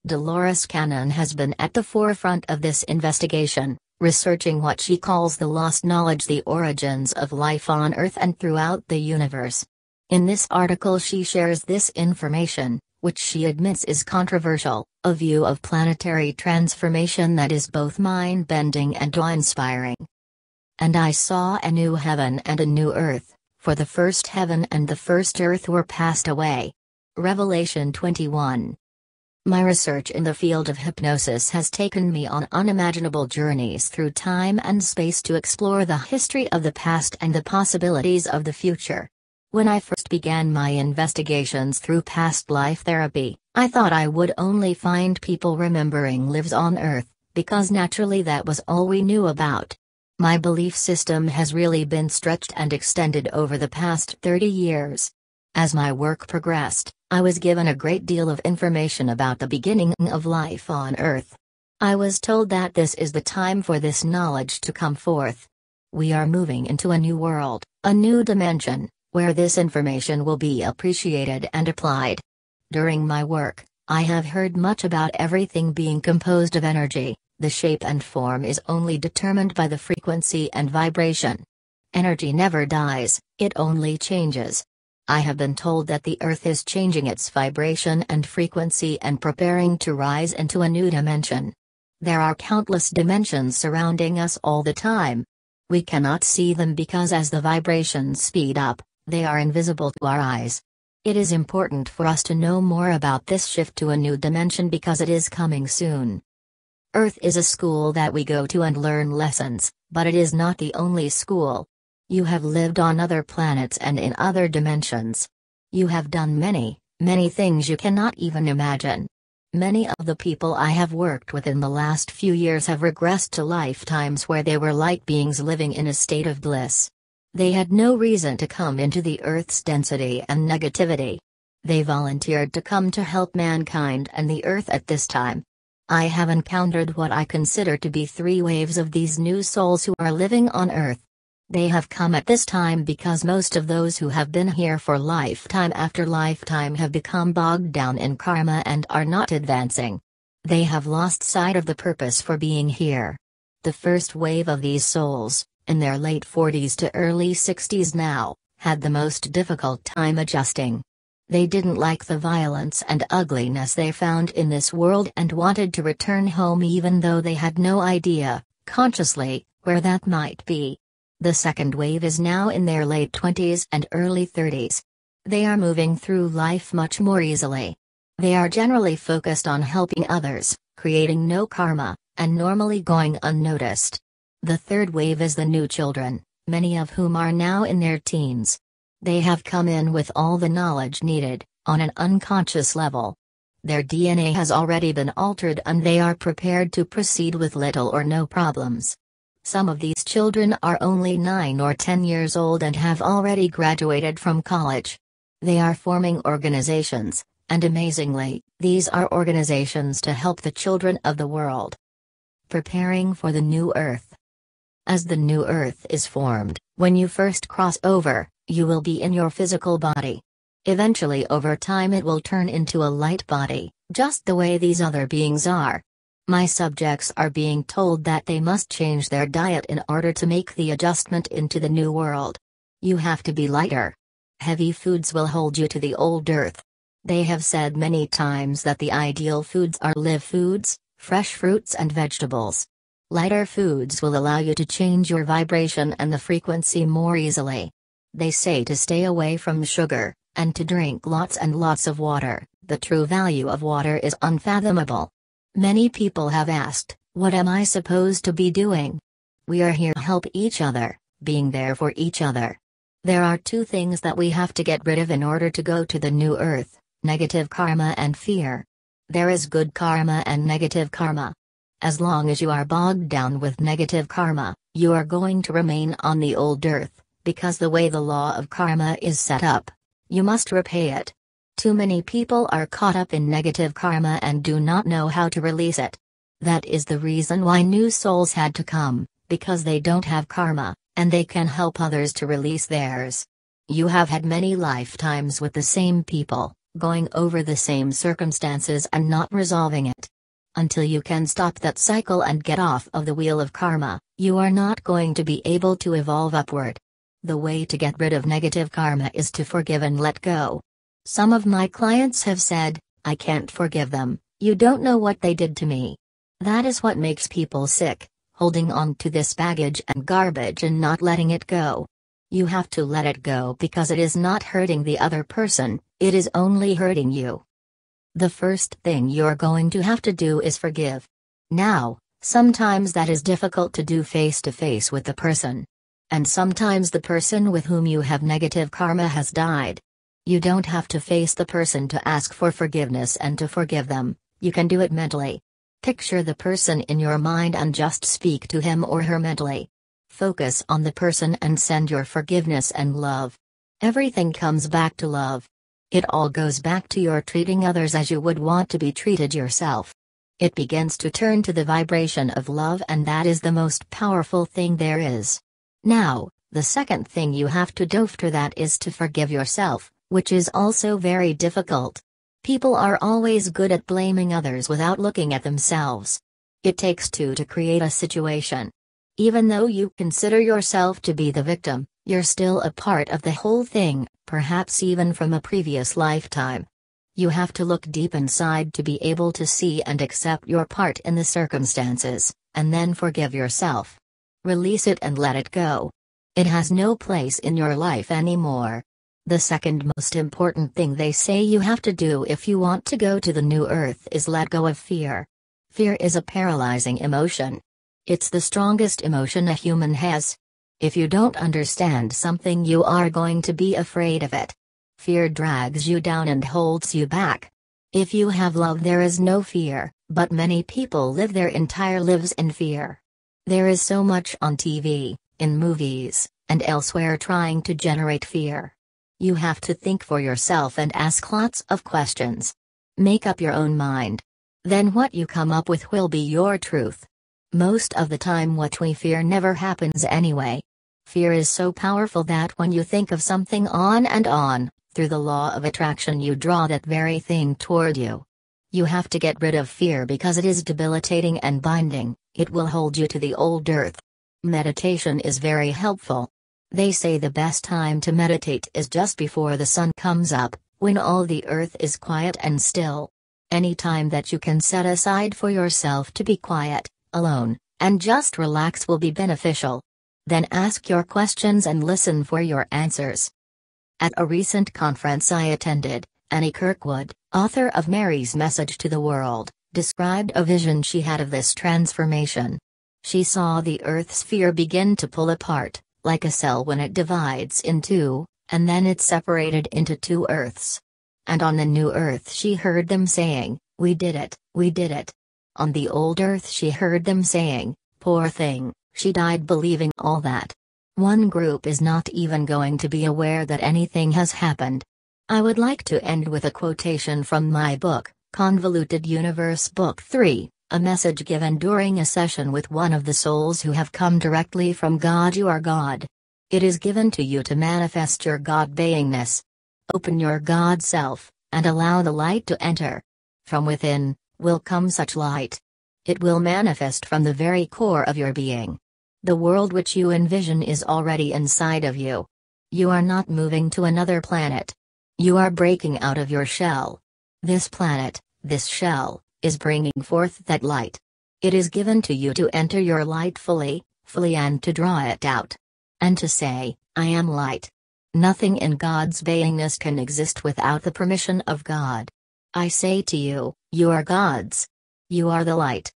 Dolores Cannon has been at the forefront of this investigation, researching what she calls the lost knowledge, the origins of life on Earth and throughout the universe. In this article she shares this information, which she admits is controversial, a view of planetary transformation that is both mind-bending and awe-inspiring. And I saw a new heaven and a new earth, for the first heaven and the first earth were passed away. Revelation 21. My research in the field of hypnosis has taken me on unimaginable journeys through time and space to explore the history of the past and the possibilities of the future. When I first began my investigations through past life therapy, I thought I would only find people remembering lives on Earth, because naturally that was all we knew about. My belief system has really been stretched and extended over the past 30 years. As my work progressed, I was given a great deal of information about the beginning of life on Earth. I was told that this is the time for this knowledge to come forth. We are moving into a new world, a new dimension, where this information will be appreciated and applied. During my work, I have heard much about everything being composed of energy. The shape and form is only determined by the frequency and vibration. Energy never dies, it only changes. I have been told that the Earth is changing its vibration and frequency and preparing to rise into a new dimension. There are countless dimensions surrounding us all the time. We cannot see them because as the vibrations speed up, they are invisible to our eyes. It is important for us to know more about this shift to a new dimension because it is coming soon. Earth is a school that we go to and learn lessons, but it is not the only school. You have lived on other planets and in other dimensions. You have done many, many things you cannot even imagine. Many of the people I have worked with in the last few years have regressed to lifetimes where they were light beings living in a state of bliss. They had no reason to come into the Earth's density and negativity. They volunteered to come to help mankind and the Earth at this time. I have encountered what I consider to be 3 waves of these new souls who are living on Earth. They have come at this time because most of those who have been here for lifetime after lifetime have become bogged down in karma and are not advancing. They have lost sight of the purpose for being here. The first wave of these souls, in their late 40s to early 60s now, had the most difficult time adjusting. They didn't like the violence and ugliness they found in this world and wanted to return home even though they had no idea, consciously, where that might be. The second wave is now in their late 20s and early 30s. They are moving through life much more easily. They are generally focused on helping others, creating no karma, and normally going unnoticed. The third wave is the new children, many of whom are now in their teens. They have come in with all the knowledge needed, on an unconscious level. Their DNA has already been altered and they are prepared to proceed with little or no problems. Some of these children are only 9 or 10 years old and have already graduated from college. They are forming organizations, and amazingly, these are organizations to help the children of the world. Preparing for the new Earth. As the new Earth is formed, when you first cross over, you will be in your physical body. Eventually over time it will turn into a light body, just the way these other beings are. My subjects are being told that they must change their diet in order to make the adjustment into the new world. You have to be lighter. Heavy foods will hold you to the old Earth. They have said many times that the ideal foods are live foods, fresh fruits and vegetables. Lighter foods will allow you to change your vibration and the frequency more easily. They say to stay away from sugar, and to drink lots and lots of water. The true value of water is unfathomable. Many people have asked, what am I supposed to be doing? We are here to help each other, being there for each other. There are 2 things that we have to get rid of in order to go to the new Earth: negative karma and fear. There is good karma and negative karma. As long as you are bogged down with negative karma, you are going to remain on the old Earth. Because the way the law of karma is set up, you must repay it. Too many people are caught up in negative karma and do not know how to release it. That is the reason why new souls had to come, because they don't have karma, and they can help others to release theirs. You have had many lifetimes with the same people, going over the same circumstances and not resolving it. Until you can stop that cycle and get off of the wheel of karma, you are not going to be able to evolve upward. The way to get rid of negative karma is to forgive and let go. Some of my clients have said, "I can't forgive them, you don't know what they did to me." That is what makes people sick, holding on to this baggage and garbage and not letting it go. You have to let it go because it is not hurting the other person, it is only hurting you. The first thing you're going to have to do is forgive. Now, sometimes that is difficult to do face to face with the person. And sometimes the person with whom you have negative karma has died. You don't have to face the person to ask for forgiveness and to forgive them, you can do it mentally. Picture the person in your mind and just speak to him or her mentally. Focus on the person and send your forgiveness and love. Everything comes back to love. It all goes back to your treating others as you would want to be treated yourself. It begins to turn to the vibration of love, and that is the most powerful thing there is. Now, the second thing you have to do after that is to forgive yourself, which is also very difficult. People are always good at blaming others without looking at themselves. It takes two to create a situation. Even though you consider yourself to be the victim, you're still a part of the whole thing, perhaps even from a previous lifetime. You have to look deep inside to be able to see and accept your part in the circumstances, and then forgive yourself. Release it and let it go. It has no place in your life anymore. The second most important thing they say you have to do if you want to go to the new earth is let go of fear. Fear is a paralyzing emotion. It's the strongest emotion a human has. If you don't understand something, you are going to be afraid of it. Fear drags you down and holds you back. If you have love, there is no fear, but many people live their entire lives in fear. There is so much on TV, in movies, and elsewhere trying to generate fear. You have to think for yourself and ask lots of questions. Make up your own mind. Then what you come up with will be your truth. Most of the time what we fear never happens anyway. Fear is so powerful that when you think of something on and on, through the law of attraction you draw that very thing toward you. You have to get rid of fear because it is debilitating and binding, it will hold you to the old earth. Meditation is very helpful. They say the best time to meditate is just before the sun comes up, when all the earth is quiet and still. Any time that you can set aside for yourself to be quiet, alone, and just relax will be beneficial. Then ask your questions and listen for your answers. At a recent conference I attended, Annie Kirkwood, author of Mary's Message to the World, described a vision she had of this transformation. She saw the Earth's sphere begin to pull apart, like a cell when it divides in two, and then it separated into two Earths. And on the new Earth she heard them saying, "We did it, we did it." On the old Earth she heard them saying, "Poor thing, she died believing all that." One group is not even going to be aware that anything has happened. I would like to end with a quotation from my book, Convoluted Universe Book 3, a message given during a session with one of the souls who have come directly from God. You are God. It is given to you to manifest your God beingness. Open your God self, and allow the light to enter. From within will come such light. It will manifest from the very core of your being. The world which you envision is already inside of you. You are not moving to another planet. You are breaking out of your shell. This planet, this shell, is bringing forth that light. It is given to you to enter your light fully, and to draw it out. And to say, "I am light." Nothing in God's beingness can exist without the permission of God. I say to you, you are God's. You are the light.